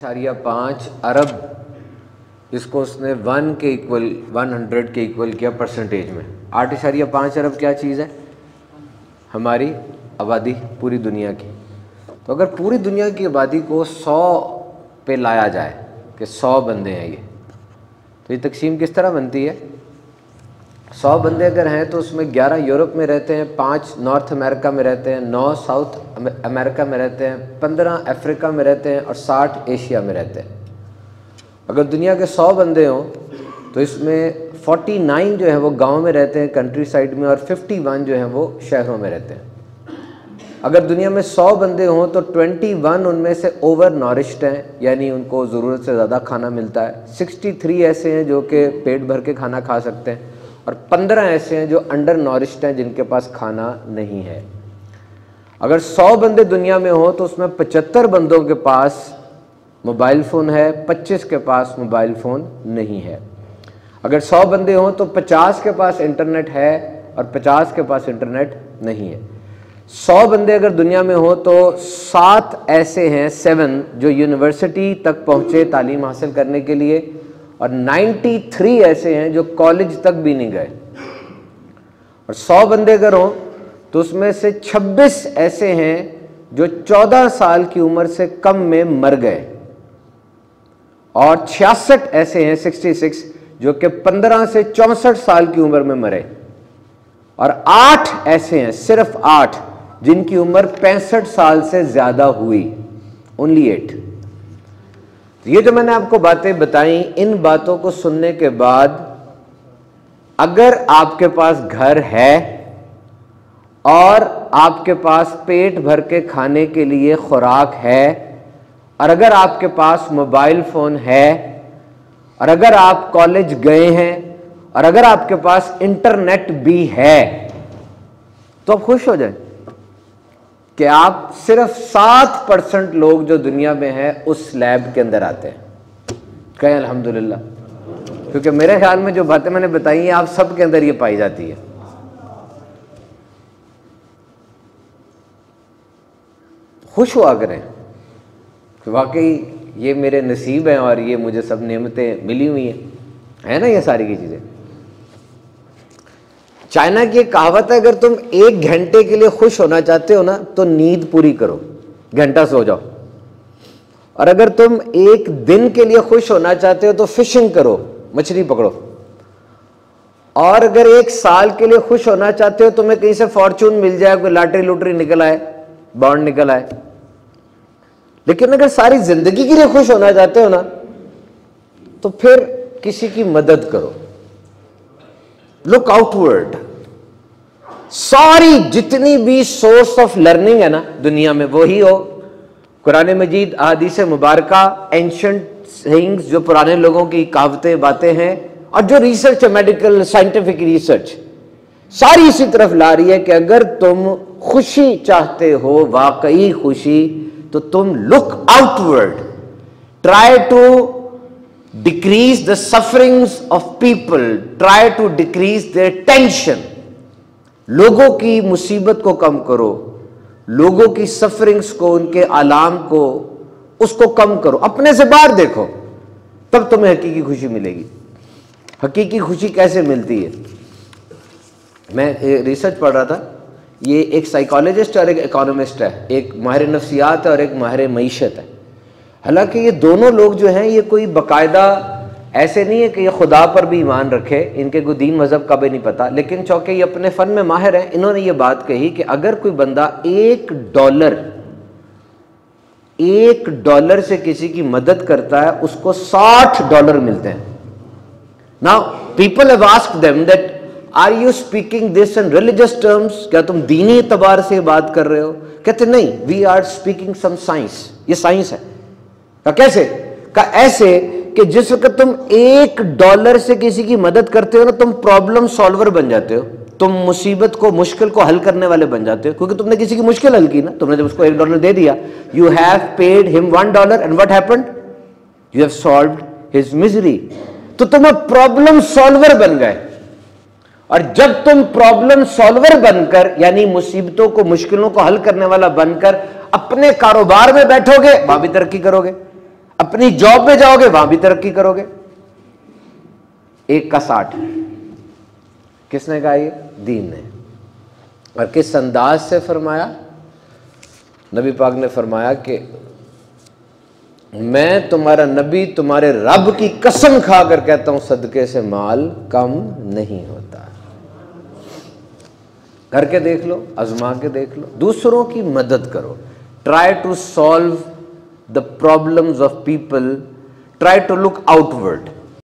5 अरब इसको उसने 100 के इक्वल किया परसेंटेज में। 8.5 अरब क्या चीज़ है? हमारी आबादी पूरी दुनिया की। तो अगर पूरी दुनिया की आबादी को 100 पे लाया जाए कि 100 बंदे हैं ये, तो ये तकसीम किस तरह बनती है? 100 बंदे अगर हैं तो उसमें 11 यूरोप में रहते हैं, 5 नॉर्थ अमेरिका में रहते हैं, 9 साउथ अमेरिका में रहते हैं, 15 अफ्रीका में रहते हैं और 60 एशिया में रहते हैं। अगर दुनिया के 100 बंदे हों तो इसमें 49 जो है वो गांव में रहते हैं कंट्री साइड में, और 51 जो हैं वो शहरों में रहते हैं। अगर दुनिया में 100 बंदे हों तो 21 उनमें से ओवर नॉरिश्ड हैं, यानी उनको ज़रूरत से ज़्यादा खाना मिलता है। 63 ऐसे हैं जो कि पेट भर के खाना खा सकते हैं, और 15 ऐसे हैं जो अंडर नॉरिश्ड हैं जिनके पास खाना नहीं है। अगर 100 बंदे दुनिया में हो तो उसमें 75 बंदों के पास मोबाइल फ़ोन है, 25 के पास मोबाइल फ़ोन नहीं है। अगर 100 बंदे हों तो 50 के पास इंटरनेट है और 50 के पास इंटरनेट नहीं है। 100 बंदे अगर दुनिया में हो तो 7 ऐसे हैं, 7 जो यूनिवर्सिटी तक पहुँचे तालीम हासिल करने के लिए, और 93 ऐसे हैं जो कॉलेज तक भी नहीं गए। और 100 बंदे अगर हों तो उसमें से 26 ऐसे हैं जो 14 साल की उम्र से कम में मर गए, और 66 ऐसे हैं 66 जो कि 15 से 64 साल की उम्र में मरे, और 8 ऐसे हैं, सिर्फ 8 जिनकी उम्र 65 साल से ज़्यादा हुई, ओनली 8। ये जो मैंने आपको बातें बताई, इन बातों को सुनने के बाद अगर आपके पास घर है और आपके पास पेट भर के खाने के लिए खुराक है, और अगर आपके पास मोबाइल फ़ोन है, और अगर आप कॉलेज गए हैं, और अगर आपके पास इंटरनेट भी है, तो आप खुश हो जाएं कि आप सिर्फ 7% लोग जो दुनिया में हैं उस स्लैब के अंदर आते हैं। कहें अल्हम्दुलिल्लाह, क्योंकि मेरे ख्याल में जो बातें मैंने बताई हैं आप सब के अंदर ये पाई जाती है। खुश हुआ करें कि वाकई ये मेरे नसीब हैं और ये मुझे सब नेमतें मिली हुई हैं, है ना ये सारी की चीज़ें। चाइना की एक कहावत है, अगर तुम 1 घंटे के लिए खुश होना चाहते हो ना तो नींद पूरी करो, घंटा सो जाओ। और अगर तुम 1 दिन के लिए खुश होना चाहते हो तो फिशिंग करो, मछली पकड़ो। और अगर 1 साल के लिए खुश होना चाहते हो, तुम्हें कहीं से फॉर्चून मिल जाए, कोई लॉटरी लूटरी निकल आए, बॉन्ड निकल आए। लेकिन अगर सारी जिंदगी के लिए खुश होना चाहते हो ना तो फिर किसी की मदद करो, लुक आउटवर्ड। सारी जितनी भी सोर्स ऑफ लर्निंग है ना दुनिया में, वही हो कुरान मजीद, अहादीस मुबारका, एंशंट थिंग्स जो पुराने लोगों की कहावतें बातें हैं, और जो रिसर्च है, मेडिकल साइंटिफिक रिसर्च, सारी इसी तरफ ला रही है कि अगर तुम खुशी चाहते हो, वाकई खुशी, तो तुम look outward, try to decrease the sufferings of people, try to decrease their tension। लोगों की मुसीबत को कम करो, लोगों की सफरिंग्स को, उनके आलाम को, उसको कम करो, अपने से बाहर देखो, तब तुम्हें हकीकी खुशी मिलेगी। हकीकी खुशी कैसे मिलती है? मैं रिसर्च पढ़ रहा था, ये एक साइकोलॉजिस्ट और एक इकोनॉमिस्ट है, एक माहिर नफ्सियात है और एक माहिर मईशत है। हालांकि ये दोनों लोग जो हैं ये कोई बाकायदा ऐसे नहीं है कि ये खुदा पर भी ईमान रखे, इनके कोई दीन मज़हब का भी नहीं पता, लेकिन चूँकि ये अपने फ़न में माहिर हैं, इन्होंने ये बात कही कि अगर कोई बंदा $1 से किसी की मदद करता है, उसको $60 मिलते हैं। Now people have asked them that are you speaking this in religious terms, क्या तुम दीनी एतबार से बात कर रहे हो? कहते नहीं, we are speaking some science, ये साइंस है। का कैसे? का ऐसे कि जिस वक्त तुम $1 से किसी की मदद करते हो ना, तुम प्रॉब्लम सॉल्वर बन जाते हो, तुम मुसीबत को, मुश्किल को हल करने वाले बन जाते हो, क्योंकि तुमने किसी की मुश्किल हल की ना, तुमने जब उसको $1 दे दिया, you have paid him $1 and what happened? You have solved his misery. तो तुम अब प्रॉब्लम सॉल्वर बन गए, और जब तुम प्रॉब्लम सॉल्वर बनकर, यानी मुसीबतों को, मुश्किलों को हल करने वाला बनकर अपने कारोबार में बैठोगे, वहां भी तरक्की करोगे। अपनी जॉब में जाओगे वहां भी तरक्की करोगे। 1 का 60 किसने कहा? ये दीन ने। और किस अंदाज से फरमाया? नबी पाक ने फरमाया कि मैं तुम्हारा नबी तुम्हारे रब की कसम खाकर कहता हूं सदके से माल कम नहीं होता। करके देख लो, आजमा के देख लो, दूसरों की मदद करो। Try to solve the problems of people, try to look outward.